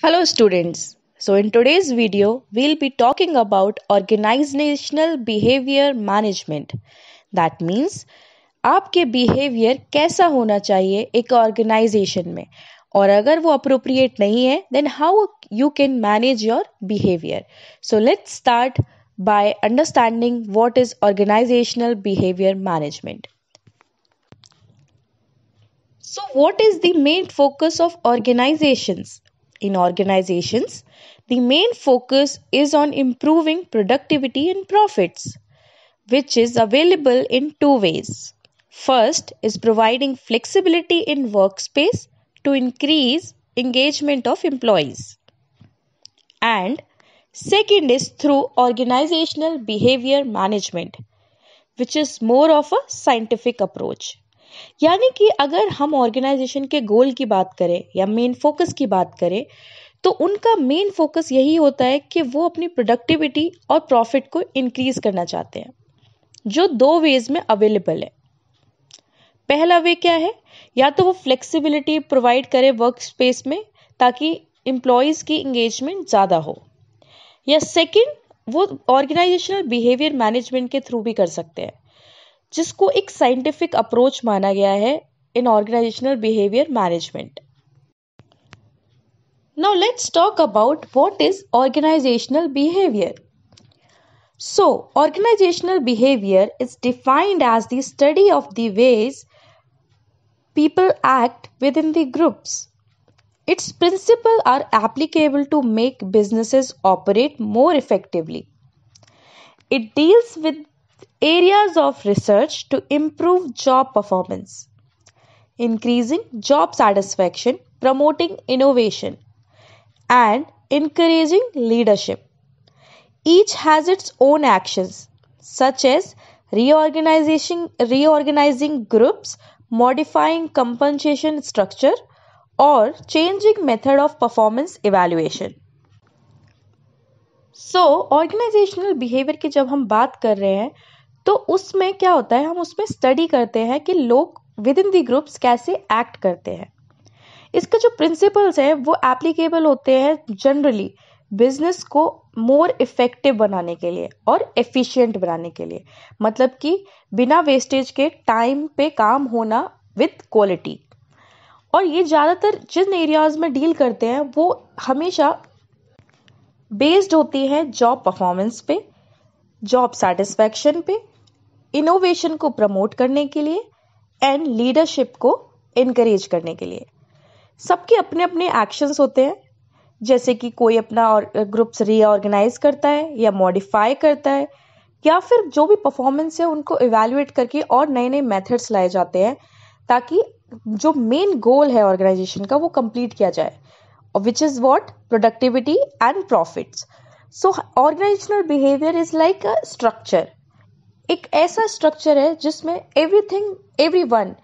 Hello students. So in today's video, we'll be talking about organizational behavior management. That means आपके behavior कैसा होना चाहिए एक organization में और अगर वो appropriate नहीं है then how you can manage your behavior. So let's start by understanding what is organizational behavior management. So what is the main focus of organizations? In organizations, the main focus is on improving productivity and profits, which is available in two ways. First is providing flexibility in workspace to increase engagement of employees. And second is through organizational behavior management, which is more of a scientific approach. यानी कि अगर हम organisation के गोल की बात करें या main focus की बात करें तो उनका मेन फोकस यही होता है कि वो अपनी प्रोडक्टिविटी और प्रॉफिट को इंक्रीज करना चाहते हैं, जो दो वेज में अवेलेबल है. पहला वे क्या है, या तो वो फ्लेक्सिबिलिटी प्रोवाइड करे वर्क स्पेस में ताकि एम्प्लॉयज की इंगेजमेंट ज़्यादा हो, या सेकंड वो ऑर्गेनाइजेशनल बिहेवियर मैनेजमेंट के थ्रू भी कर सकते हैं, जिसको एक साइंटिफिक अप्रोच माना गया है in organisational behaviour management. Now let's talk about what is organisational behaviour. So organisational behaviour is defined as the study of the ways people act within the groups. Its principles are applicable to make businesses operate more effectively. It deals with areas of research to improve job performance, increasing job satisfaction, promoting innovation, and encouraging leadership. Each has its own actions, such as reorganizing groups, modifying compensation structure, or changing method of performance evaluation. So organisational behaviour की जब हम बात कर रहे हैं तो उसमें क्या होता है, हम उसमें स्टडी करते हैं कि लोग विद इन दी ग्रुप्स कैसे एक्ट करते हैं. इसका जो प्रिंसिपल्स है वो एप्लीकेबल होते हैं जनरली बिजनेस को मोर इफेक्टिव बनाने के लिए और एफिशिएंट बनाने के लिए, मतलब कि बिना वेस्टेज के टाइम पे काम होना विद क्वालिटी. और ये ज़्यादातर जिन एरियाज में डील करते हैं वो हमेशा बेस्ड होती है जॉब परफॉर्मेंस पे, जॉब सेटिस्फैक्शन पे, इनोवेशन को प्रमोट करने के लिए एंड लीडरशिप को इनकरेज करने के लिए. सबके अपने अपने एक्शंस होते हैं, जैसे कि कोई अपना ग्रुप्स रीऑर्गेनाइज करता है या मॉडिफाई करता है, या फिर जो भी परफॉर्मेंस है उनको इवैल्यूएट करके और नए नए मेथड्स लाए जाते हैं ताकि जो मेन गोल है ऑर्गेनाइजेशन का वो कंप्लीट किया जाए, which is what? Productivity and profits. So organizational behavior is like a structure. एक ऐसा स्ट्रक्चर है जिसमें everyone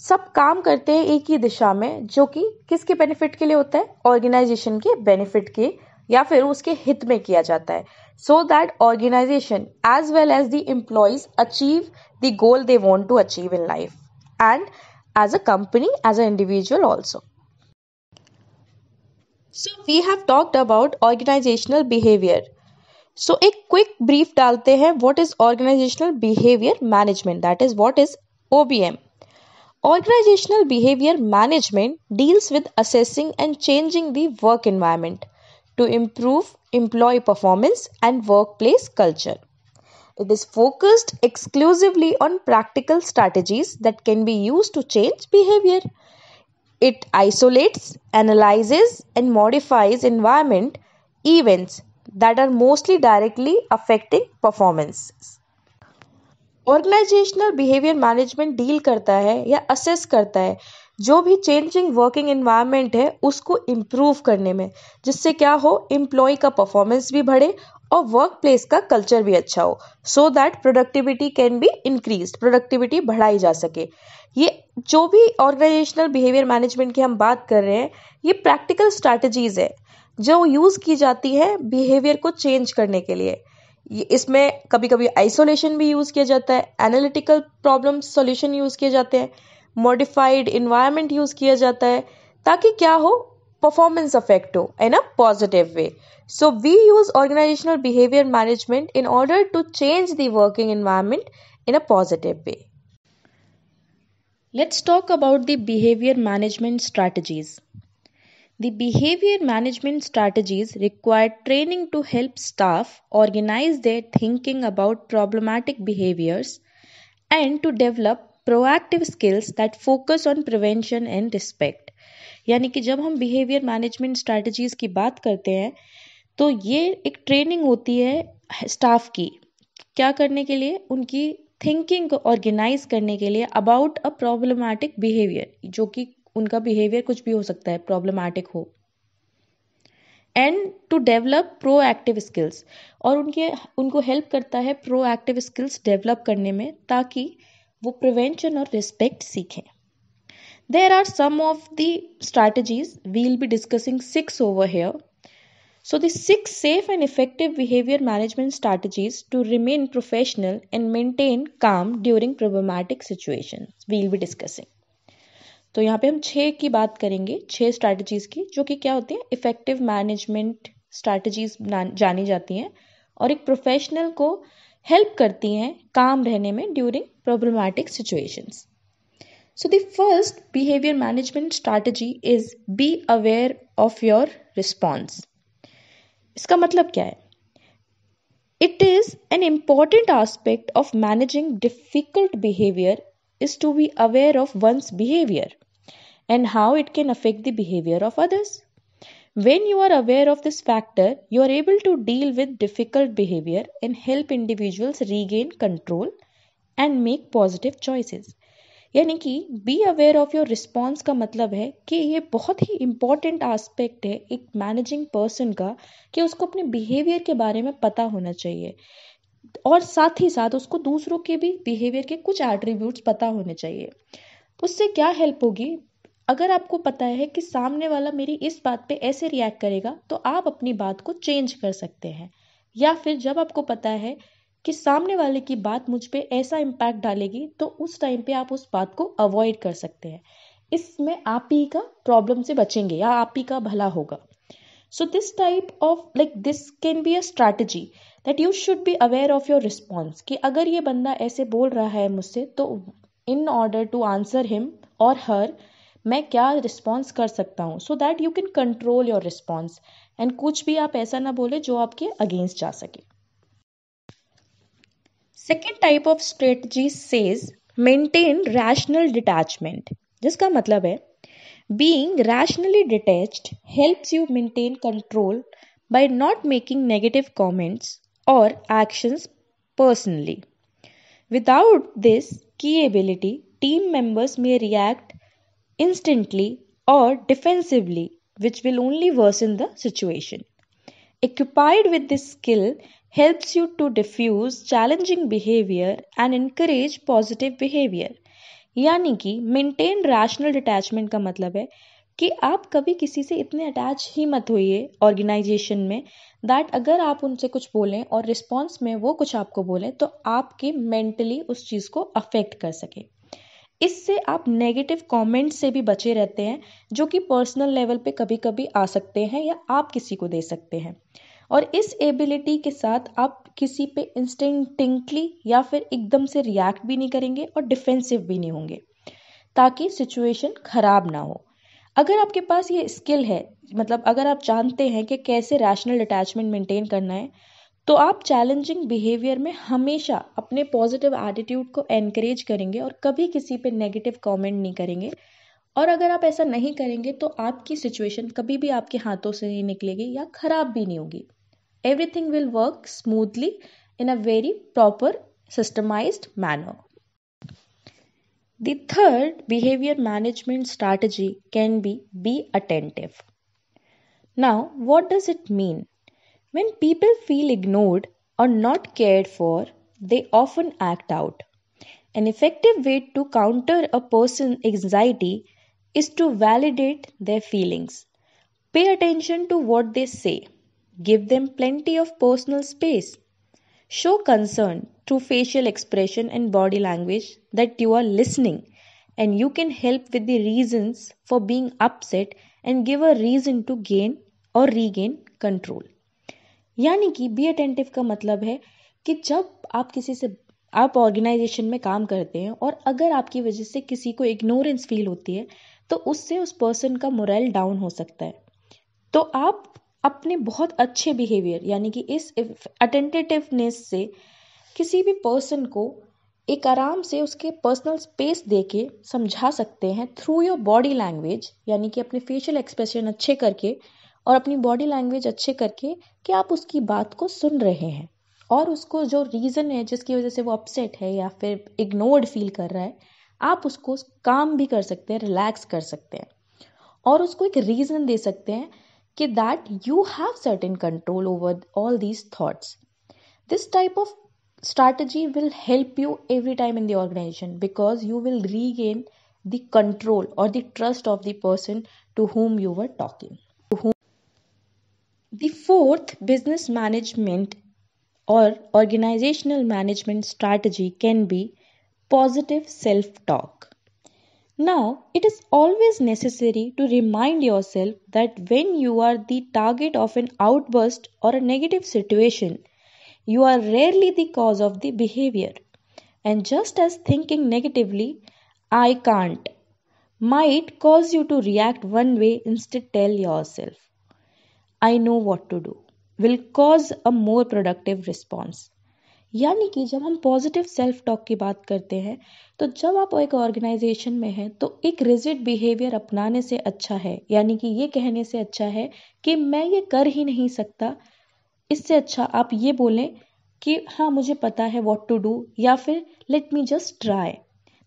सब काम करते हैं एक ही दिशा में, जो कि किसके बेनिफिट के लिए होता है, ऑर्गेनाइजेशन के बेनिफिट के या फिर उसके हित में किया जाता है, so that organization as well as the employees achieve the goal they want to achieve in life, and as a company, as an individual also. So we have talked about organizational behavior. So एक quick brief डालते हैं what is organizational behavior management, that is what is OBM. Organizational behavior management deals with assessing and changing the work environment to improve employee performance and workplace culture. It is focused exclusively on practical strategies that can be used to change behavior. It isolates, analyzes, and modifies environment events that are mostly directly affecting performance. Organizational behavior management deal करता है या assess करता है जो भी changing working environment है उसको improve करने में, जिससे क्या हो, एम्प्लॉय का परफॉर्मेंस भी बढ़े और वर्क प्लेस का कल्चर भी अच्छा हो, so that productivity can be increase, productivity बढ़ाई जा सके. ये जो भी ऑर्गेनाइजेशनल बिहेवियर मैनेजमेंट की हम बात कर रहे हैं, ये प्रैक्टिकल स्ट्रैटेजीज है जो यूज की जाती है बिहेवियर को चेंज करने के लिए. इसमें कभी कभी आइसोलेशन भी यूज किया जाता है, एनालिटिकल प्रॉब्लम सॉल्यूशन यूज किए जाते हैं, मॉडिफाइड इन्वायरमेंट यूज किया जाता है, ताकि क्या हो, performance affect हो in a positive way. So we use organizational behavior management in order to change the working environment in a positive way. Let's talk about the behavior management strategies. The behavior management strategies require training to help staff organize their thinking about problematic behaviors and to develop proactive skills that focus on prevention and respect. यानी कि जब हम behaviour management strategies की बात करते हैं तो ये एक ट्रेनिंग होती है स्टाफ की, क्या करने के लिए, उनकी थिंकिंग को ऑर्गेनाइज करने के लिए अबाउट अ प्रॉब्लमैटिक बिहेवियर, जो कि उनका बिहेवियर कुछ भी हो सकता है, प्रॉब्लमैटिक हो, and to develop proactive skills, और उनको हेल्प करता है प्रोएक्टिव स्किल्स डेवलप करने में ताकि वो प्रिवेंशन और रिस्पेक्ट सीखें. There are some of the strategies. We'll be discussing 6 over here. So the 6 safe and effective behavior management strategies to remain professional and maintain calm during problematic situations we'll be discussing. तो यहाँ पे हम 6 की बात करेंगे, 6 strategies की, जो कि क्या होती है, इफेक्टिव मैनेजमेंट स्ट्रैटेजीज जानी जाती हैं और एक प्रोफेशनल को हेल्प करती हैं काम रहने में during problematic situations. So the first behavior management strategy is be aware of your response. इसका मतलब क्या है? It is an important aspect of managing difficult behavior is to be aware of one's behavior and how it can affect the behavior of others. When you are aware of this factor, you are able to deal with difficult behavior and help individuals regain control and make positive choices. यानी कि be aware of your response का मतलब है कि ये बहुत ही important aspect है एक मैनेजिंग पर्सन का कि उसको अपने बिहेवियर के बारे में पता होना चाहिए और साथ ही साथ उसको दूसरों के भी बिहेवियर के कुछ एट्रीब्यूट्स पता होने चाहिए. उससे क्या हेल्प होगी? अगर आपको पता है कि सामने वाला मेरी इस बात पे ऐसे रिएक्ट करेगा तो आप अपनी बात को चेंज कर सकते हैं, या फिर जब आपको पता है कि सामने वाले की बात मुझ पे ऐसा इम्पैक्ट डालेगी तो उस टाइम पे आप उस बात को अवॉइड कर सकते हैं. इसमें आप ही का प्रॉब्लम से बचेंगे या आप ही का भला होगा. So this type of this can be a strategy that you should be aware of your response कि अगर ये बंदा ऐसे बोल रहा है मुझसे तो in order to answer him or her मैं क्या रिस्पॉन्स कर सकता हूँ, so that you can control your response and कुछ भी आप ऐसा ना बोले जो आपके अगेंस्ट जा सके. Second type of strategy says maintain rational detachment, जिसका मतलब है being rationally detached helps you maintain control by not making negative comments or actions personally. Without this key ability, team members may react instantly or defensively, which will only worsen the situation. Equipped with this skill helps you to diffuse challenging behavior and encourage positive behavior. यानी कि maintain rational detachment का मतलब है कि आप कभी किसी से इतने अटैच ही मत होइए ऑर्गेनाइजेशन में दैट अगर आप उनसे कुछ बोलें और रिस्पॉन्स में वो कुछ आपको बोलें तो आपके मेंटली उस चीज़ को अफेक्ट कर सके. इससे आप नेगेटिव कमेंट्स से भी बचे रहते हैं जो कि पर्सनल लेवल पे कभी कभी आ सकते हैं या आप किसी को दे सकते हैं. और इस एबिलिटी के साथ आप किसी पे इंस्टिंक्टली या फिर एकदम से रिएक्ट भी नहीं करेंगे और डिफेंसिव भी नहीं होंगे ताकि सिचुएशन खराब ना हो. अगर आपके पास ये स्किल है, मतलब अगर आप जानते हैं कि कैसे रैशनल अटैचमेंट मेंटेन करना है, तो आप चैलेंजिंग बिहेवियर में हमेशा अपने पॉजिटिव एटीट्यूड को एनकरेज करेंगे और कभी किसी पे नेगेटिव कमेंट नहीं करेंगे. और अगर आप ऐसा नहीं करेंगे तो आपकी सिचुएशन कभी भी आपके हाथों से नहीं निकलेगी या खराब भी नहीं होगी. Everything will work smoothly in a very proper systemized manner. The third behavior management strategy can be attentive. Now, what does it mean? When people feel ignored or not cared for, they often act out. An effective way to counter a person's anxiety is to validate their feelings. Pay attention to what they say. Give them plenty of personal space. Show concern through facial expression and body language that you are listening and you can help with the reasons for being upset and give a reason to gain or regain control. यानी कि be attentive का मतलब है कि जब आप organisation में काम करते हैं और अगर आपकी वजह से किसी को इग्नोरेंस फील होती है तो उससे उस पर्सन का मोरल डाउन हो सकता है। तो आप अपने बहुत अच्छे बिहेवियर यानी कि इस अटेंटिवनेस से किसी भी पर्सन को एक आराम से उसके पर्सनल स्पेस देके समझा सकते हैं थ्रू योर बॉडी लैंग्वेज, यानी कि अपने फेशियल एक्सप्रेशन अच्छे करके और अपनी बॉडी लैंग्वेज अच्छे करके कि आप उसकी बात को सुन रहे हैं और उसको जो रीज़न है जिसकी वजह से वो अपसेट है या फिर इग्नोर्ड फील कर रहा है, आप उसको काम भी कर सकते हैं, रिलैक्स कर सकते हैं और उसको एक रीज़न दे सकते हैं कि that you have certain control over all these thoughts. This type of strategy will help you every time in the organization because you will regain the control or the trust of the person to whom you were talking. The fourth business management or organizational management strategy can be positive self-talk. Now, it is always necessary to remind yourself that when you are the target of an outburst or a negative situation, you are rarely the cause of the behavior. And just as thinking negatively, I can't, might cause you to react one way, instead tell yourself, I know what to do, will cause a more productive response. यानी कि जब हम positive self talk की बात करते हैं तो जब आप एक ऑर्गेनाइजेशन में हैं तो एक रिजिड बिहेवियर अपनाने से अच्छा है, यानी कि ये कहने से अच्छा है कि मैं ये कर ही नहीं सकता, इससे अच्छा आप ये बोलें कि हाँ मुझे पता है व्हाट टू डू या फिर let me just try.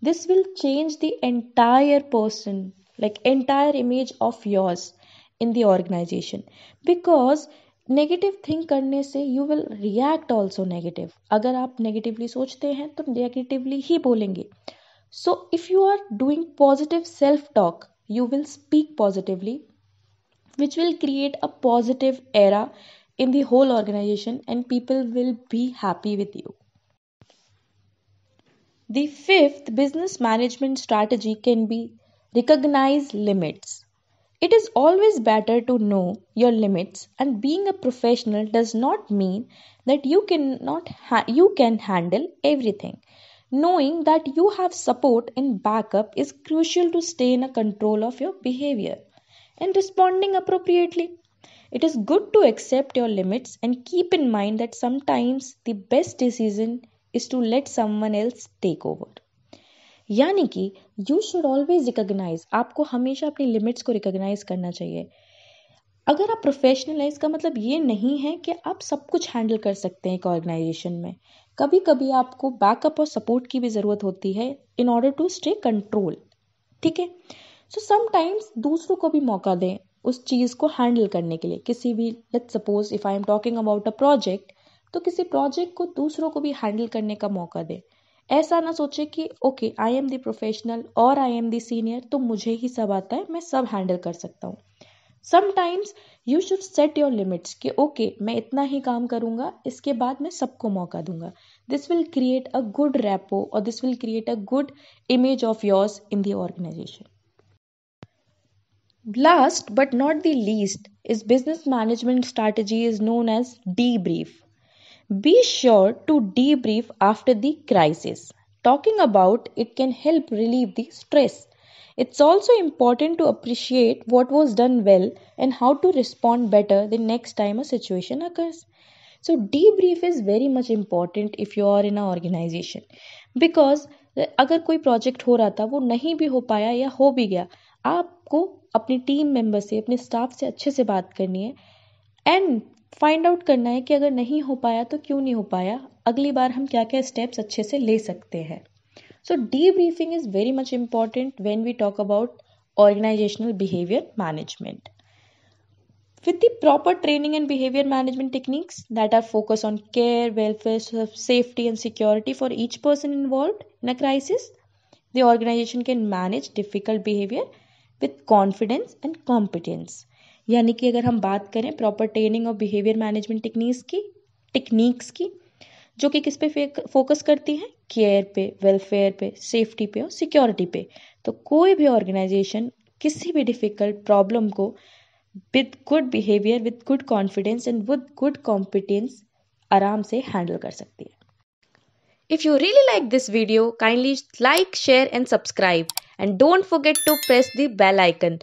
This will change the entire person like entire image of yours in the organization because negative think करने से you will react also negative. अगर आप नेगेटिवली सोचते हैं तो नेगेटिवली ही बोलेंगे. So if you are doing positive self talk you will speak positively which will create a positive era in the whole organization and people will be happy with you. The fifth business management strategy can be recognize limits. It is always better to know your limits, and being a professional does not mean that you can handle everything. Knowing that you have support and backup is crucial to stay in a control of your behavior and responding appropriately. It is good to accept your limits and keep in mind that sometimes the best decision is to let someone else take over. यानी कि you should always recognise, आपको हमेशा अपनी limits को recognise करना चाहिए. अगर आप प्रोफेशनल हैं इसका मतलब ये नहीं है कि आप सब कुछ हैंडल कर सकते हैं एक ऑर्गेनाइजेशन में. कभी कभी आपको बैकअप और सपोर्ट की भी ज़रूरत होती है in order to stay control. ठीक है, सो समटाइम्स दूसरों को भी मौका दें उस चीज़ को हैंडल करने के लिए. किसी भी let's suppose if I am talking about a project, तो किसी प्रोजेक्ट को दूसरों को भी हैंडल करने का मौका दें. ऐसा ना सोचे कि okay I am the professional और आई एम द सीनियर, तो मुझे ही सब आता है, मैं सब हैंडल कर सकता हूँ. Sometimes you should set your limits कि ओके मैं इतना ही काम करूँगा, इसके बाद मैं सबको मौका दूंगा. This will create a good rapport और this will create a good image of yours in the organisation. Last but not the least is business management strategy is known as debrief. Be sure to debrief after the crisis. Talking about it can help relieve the stress. It's also important to appreciate what was done well and how to respond better the next time a situation occurs. So debrief is very much important if you are in an organization because अगर कोई project हो रहा था वो नहीं भी हो पाया या हो भी गया, आपको अपनी टीम मेंबर से अपने स्टाफ से अच्छे से बात करनी है एंड फाइंड आउट करना है कि अगर नहीं हो पाया तो क्यों नहीं हो पाया, अगली बार हम क्या क्या स्टेप्स अच्छे से ले सकते हैं. So debriefing is very much important when we talk about organisational behaviour management. With the proper training and behavior management techniques that are focused on care, welfare, safety, and security for each person involved in a crisis, the organization can manage difficult behavior with confidence and competence. यानी कि अगर हम बात करें proper training और behaviour management techniques की जो कि किस पे फोकस करती हैं, केयर पे, वेलफेयर पे, सेफ्टी पे और सिक्योरिटी पे, तो कोई भी ऑर्गेनाइजेशन किसी भी डिफिकल्ट प्रॉब्लम को with good behaviour, with good confidence and with good competence आराम से हैंडल कर सकती है। If you really like this video, kindly like, share and subscribe, and don't forget to press the bell icon